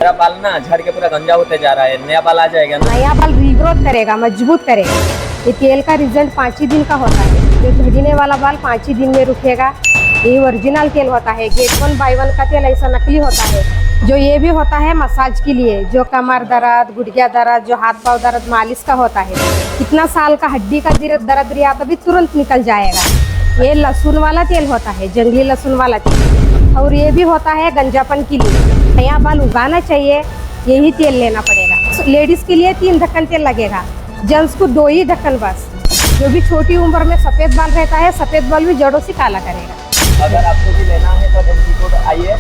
मेरा बाल ना झड़ के पूरा गंजा होते जा रहा है, नया बाल आ जाएगा ना? नया बाल रीग्रोथ करेगा, मजबूत करेगा। ये तेल का रिजल्ट 5 ही दिन का होता है। जो झड़ने वाला बाल 5 ही दिन में रुकेगा। ये ओरिजिनल तेल होता है। गेट 1 बाय 1 का तेल ऐसा नकली होता है। जो ये भी होता है मसाज के लिए, जो कमर दर्द, गुड़िया दर्द, जो हाथ पाँव दर्द मालिश का होता है। कितना साल का हड्डी का दर्द रिया तो भी तुरंत निकल जाएगा। ये लहसुन वाला तेल होता है, जंगली लहसुन वाला तेल। और ये भी होता है गंजापन के लिए। नया बाल उगाना चाहिए, यही तेल लेना पड़ेगा। लेडीज के लिए 3 ढक्कन तेल लगेगा, जेंट्स को 2 ही ढक्कन बस। जो भी छोटी उम्र में सफेद बाल रहता है, सफेद बाल भी जड़ों से काला करेगा। अगर आपको भी लेना है तो धनकी कोट आइए।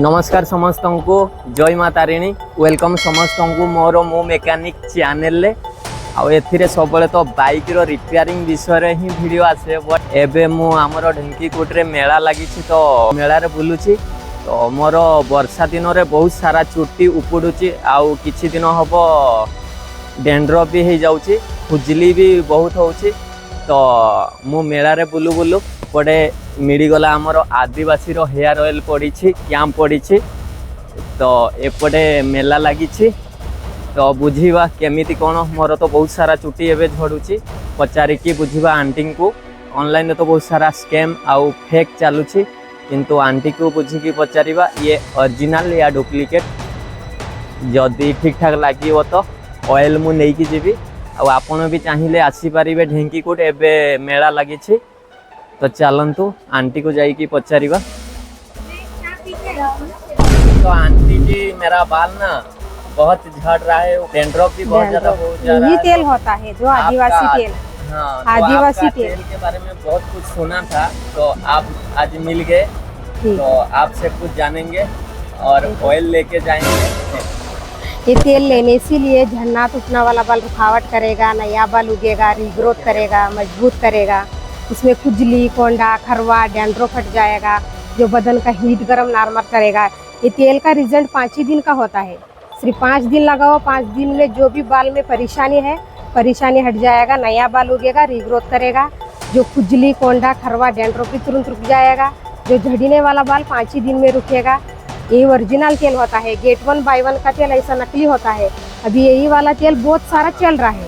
नमस्कार समस्त को जय माता तारिणी। वेलकम समस्त को मोर मो मेकानिक चैनल आउ एथिरे सबले तो बाइक रो रिपेयरिंग विषय ही वीडियो आसे। बट एबे मु हमरो ढंकीकोट रे मेला लागी तो मेला रे बुलुची। तो मोर वर्षा दिन रे बहुत सारा चुट्टी उपुडुची, आउ किछि दिन हबो डेंड्रफ भी हो जाउची, खुजली भी बहुत होउची। तो मु मेला रे बुलु बुलु पड़े मिली गला हमरो आदिवासी रो हेयर ऑयल पड़ी कैंप पड़ी। तो एपटे मेला लगी तो बुझीवा केमिति कौन। मोर तो बहुत सारा चुट्टी एवं झड़ुची, पचारिकी बुझीवा आंटी को। ऑनलाइन तो बहुत सारा स्कैम आउ फेक चलुची, किंतु आंटी को बुझिकी पचारिबा ये ओरिजिनल या डुप्लिकेट। जदि ठीक ठाक लगे तो ऑयल मु नहीं जीवी। आपण भी चाहिए आसीपारे ढेंकीकोट एबे मेला लगी। तो चलतु आंटी को जाइए पचारिबा। तो आंटी जी मेरा बाल ना बहुत झड़ रहा है, डेंड्रफ भी बहुत ज्यादा हो जा रहा है। यही तेल होता है जो आदिवासी तेल। हाँ, तो आदिवासी तेल के बारे में बहुत कुछ सुना था, तो आप आज मिल गए तो आपसे कुछ जानेंगे और ऑयल लेके जाएंगे। ये तेल लेने से लिए झड़ना टूटना वाला बाल रुकावट करेगा, नया बाल उगेगा, रीग्रोथ करेगा, मजबूत करेगा। इसमें खुजली, कोंडा, खरवा, डैंड्रफ हट जाएगा। जो बदन का हीट गर्म नॉर्मल करेगा। ये तेल का रिजल्ट 5 ही दिन का होता है। सिर्फ 5 दिन लगाओ, 5 दिन में जो भी बाल में परेशानी है, परेशानी हट जाएगा, नया बाल उगेगा, रीग्रोथ करेगा। जो खुजली, कोंडा, खरवा, डैंड्रफ भी तुरंत रुक जाएगा। जो झड़ने वाला बाल 5 ही दिन में रुकेगा। ये ओरिजिनल तेल होता है। गेट 1 बाय 1 का तेल ऐसा नकली होता है। अभी यही वाला तेल बहुत सारा चल रहा है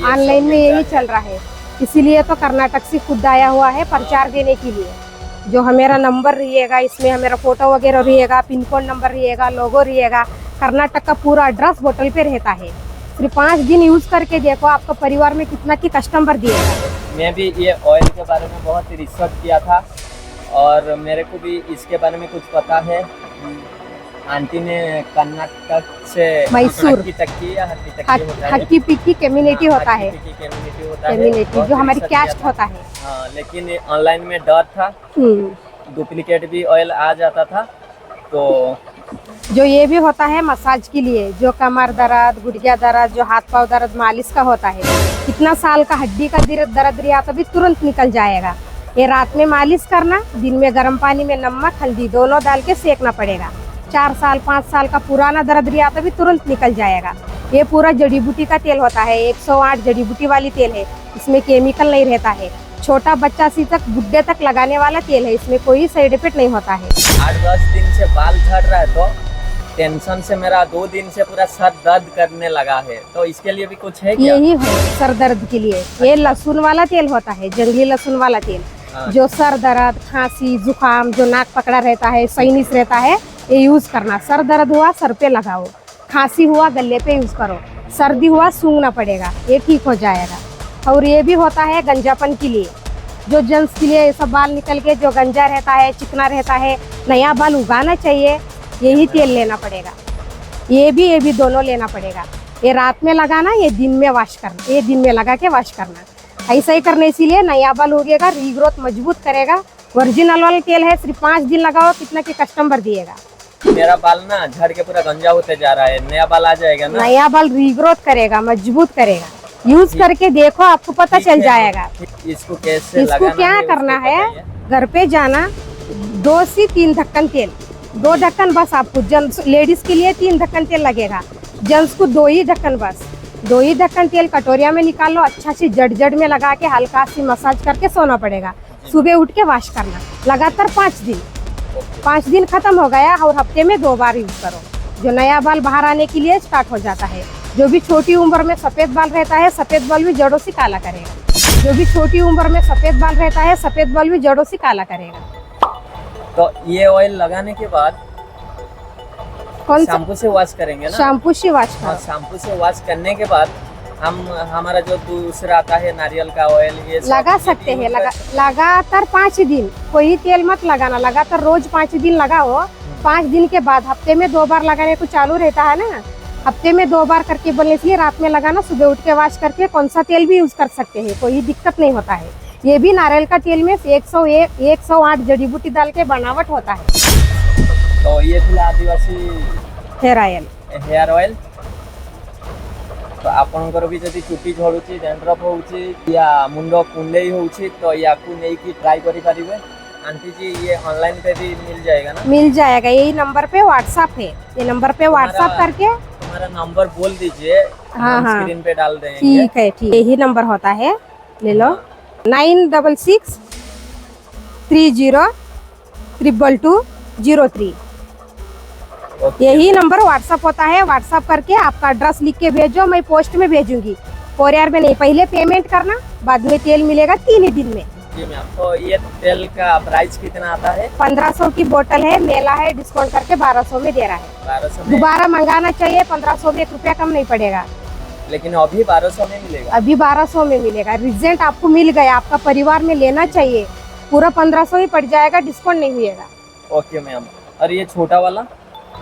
ऑनलाइन में यही चल रहा है। इसीलिए तो कर्नाटक से खुद आया हुआ है प्रचार देने के लिए। जो हमारा नंबर रहेगा, इसमें हमारा फोटो वगैरह रहेगा, पिन कोड नंबर रहेगा, लोगो रहेगा, कर्नाटक का पूरा एड्रेस बोतल पे रहता है। सिर्फ 5 दिन यूज करके देखो, आपका परिवार में कितना की कस्टमर दिएगा। मैं भी ये ऑयल के बारे में बहुत रिसर्च किया था और मेरे को भी इसके बारे में कुछ पता है। आंटी ने कर्नाटक से मैसूर हट्टी पिक्की कम्युनिटी होता है, कम्युनिटी जो हमारी कैस्ट होता है। हाँ, लेकिन ऑनलाइन में डर था, डुप्लीकेट भी ऑयल आ जाता था। तो जो ये भी होता है मसाज के लिए, जो कमर दर्द, गुड़िया दर्द, जो हाथ पाँव दर्द मालिश का होता है। कितना साल का हड्डी का दर्द रिया तो भी तुरंत निकल जाएगा। ये रात में मालिश करना, दिन में गर्म पानी में नमक हल्दी दोनों डाल के सेकना पड़ेगा। 4 साल 5 साल का पुराना दर्द रिया तो भी तुरंत निकल जाएगा। ये पूरा जड़ी बूटी का तेल होता है। 108 जड़ी बूटी वाली तेल है। इसमें केमिकल नहीं रहता है। छोटा बच्चा से तक बुढ़े तक लगाने वाला तेल है। इसमें कोई साइड इफेक्ट नहीं होता है। 8-10 दिन से बाल झड़ रहा है, तो टेंशन से मेरा 2 दिन से पूरा सर दर्द करने लगा है। तो इसके लिए भी कुछ है क्या? यही है सर दर्द के लिए। ये लहसुन वाला तेल होता है, जंगली लहसुन वाला तेल। जो सर दर्द, खांसी, जुकाम, जो नाक पकड़ा रहता है, साइनस रहता है, ये यूज करना। सर दर्द हुआ सर पे लगाओ, खांसी हुआ गले पे यूज करो, सर्दी हुआ सूंघना पड़ेगा, ये ठीक हो जाएगा। और ये भी होता है गंजापन के लिए। जो जेंट्स के लिए ये सब बाल निकल के जो गंजा रहता है, चिकना रहता है, नया बाल उगाना चाहिए, यही तेल लेना पड़ेगा। ये भी दोनों लेना पड़ेगा। ये रात में लगाना, ये दिन में वॉश करना, ये दिन में लगा के वॉश करना। ऐसा ही करने इसीलिए नया बाल उगेगा, रीग्रोथ मजबूत करेगा। ओरिजिनल वाला तेल है। सिर्फ 5 दिन लगाओ, कितना के कस्टमर दिएगा। मेरा बाल ना झड़ के पूरा गंजा होते जा रहा है, नया बाल आ जाएगा ना? नया बाल रीग्रोथ करेगा, मजबूत करेगा। यूज करके देखो, आपको पता चल जाएगा। इसको कैसे इसको क्या करना है, घर पे जाना, 2 से 3 ढक्कन तेल, 2 ढक्कन बस। आपको जेंट्स लेडीज के लिए 3 ढक्कन तेल लगेगा, जेंट्स को 2 ही ढक्कन बस। 2 ही ढक्कन तेल कटोरिया में निकालो, अच्छा से जड़ में लगा के हल्का सी मसाज करके सोना पड़ेगा। सुबह उठ के वॉश करना लगातार 5 दिन। 5 दिन खत्म हो गया और हफ्ते में 2 बार यूज करो। जो नया बाल बाहर आने के लिए स्टार्ट हो जाता है। जो भी छोटी उम्र में सफेद बाल रहता है, सफेद बाल भी जड़ों से काला करेगा। जो भी छोटी उम्र में सफेद बाल रहता है, सफेद बाल भी जड़ों से काला करेगा। तो ये ऑयल लगाने के बाद कौन सा शैम्पू से वॉश करेंगे ना? शैम्पू से वॉश हाँ, करो। शैम्पू से वॉश करने के बाद हमारा जो दूसरा आता है नारियल का ऑयल, ये सब लगा ये सकते भी हैं। use कर- लगातार 5 दिन कोई तेल मत लगाना। लगातार रोज 5 दिन लगाओ। 5 दिन के बाद हफ्ते में 2 बार लगाने को चालू रहता है ना। हफ्ते में 2 बार करके बोलने से रात में लगाना, सुबह उठ के वॉश करके कौन सा तेल भी यूज कर सकते हैं, कोई दिक्कत नहीं होता है। ये भी नारियल का तेल में 108 जड़ी बूटी डाल के बनावट होता है। तो ये ଥିଲା Adivasi hair oil. Hair oil. तो आपनकर भी जदि चुटी झड़ुची, डैंड्रफ होउची या मुंडो कुंडई होउची तो याकू नहीं की ट्राई करी परिबे। आंटी जी ये ऑनलाइन पे भी मिल जाएगा ना? मिल जाएगा। यही नंबर पे व्हाट्सएप है। ये नंबर पे व्हाट्सएप करके तुम्हारा नंबर बोल दीजिए, हाँ, हम हाँ। स्क्रीन पे डाल देंगे। ठीक है, ठीक। यही नंबर होता है, ले लो। 966 30 222 03। ओके। यही नंबर व्हाट्सएप होता है। व्हाट्सएप करके आपका एड्रेस लिख के भेजो, मैं पोस्ट में भेजूंगी। कोरियर में नहीं, पहले पेमेंट करना, बाद में तेल मिलेगा 3 ही दिन में। जी मैम, तो ये तेल का प्राइस कितना आता है? 1500 की बोतल है, मेला है, डिस्काउंट करके 1200 में दे रहा है। 1200 में, दोबारा मंगाना चाहिए 1500 में, 1 रुपया कम नहीं पड़ेगा। लेकिन अभी 1200 में मिलेगा। अभी 1200 में मिलेगा। रिजल्ट आपको मिल गया, आपका परिवार में लेना चाहिए, पूरा 1500 ही पड़ जाएगा, डिस्काउंट नहीं हुएगा। Okay ma'am. और ये छोटा वाला?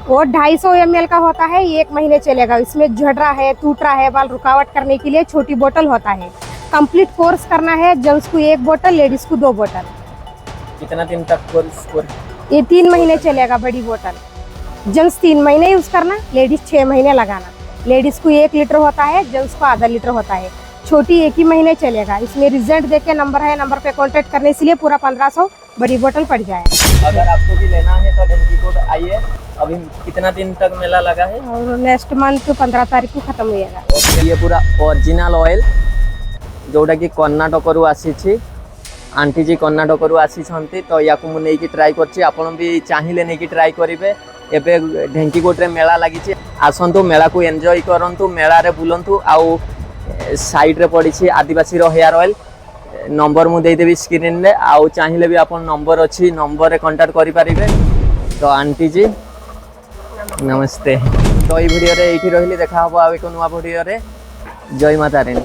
वो 250 ml का होता है, 1 महीने चलेगा। इसमें झड़ रहा है, टूट रहा है बाल, रुकावट करने के लिए छोटी बोतल होता है। कंप्लीट कोर्स करना है, जेंट्स को 1 बोतल, लेडीज को 2 बोतल। कितना दिन तक कोर्स? ये 3 महीने चलेगा बड़ी बोतल। जेंट्स 3 महीने यूज करना, लेडीज 6 महीने लगाना। लेडीज को 1 लीटर होता है, जेंट्स को आधा लीटर होता है। छोटी 1 ही महीने चलेगा। इसमें रिजल्ट देके नंबर है, नंबर पे कांटेक्ट करने के लिए पूरा 1500 बड़ी बोतल पड़ जाएगा। अगर आपको भी लेना है तो ढंकी को आइए। अभी कितना दिन तक मेला लगा है? और नेक्स्ट मंथ 15 तारीख को खत्म होएगा। ये पूरा ओरिजिनल ऑयल जोटा कि कर्णाटक रु आसी। आंटी जी कर्णाटक रु आसी, तो या को नहीं की ट्राई करछि। आपण भी चाहिए नहीं की ट्राई करेंगे। एबे ढेंकीकोट मेला लगी, आसतु मेला को एंजॉय करंतु, मेला रे बुलंतु। आउ साइड रे पड़ी आदिवासी रो हेयर ऑयल। नंबर मुझे देदेवी स्क्रीन रे, आउ चाहिए भी आपन नंबर अच्छी, नंबर रे कांटेक्ट करि परिबे। तो आंटी जी नमस्ते। तो ये वीडियो रे एठी रहिली, देखा हबो आ एक नुवा वीडियो रे। जय माता रानी।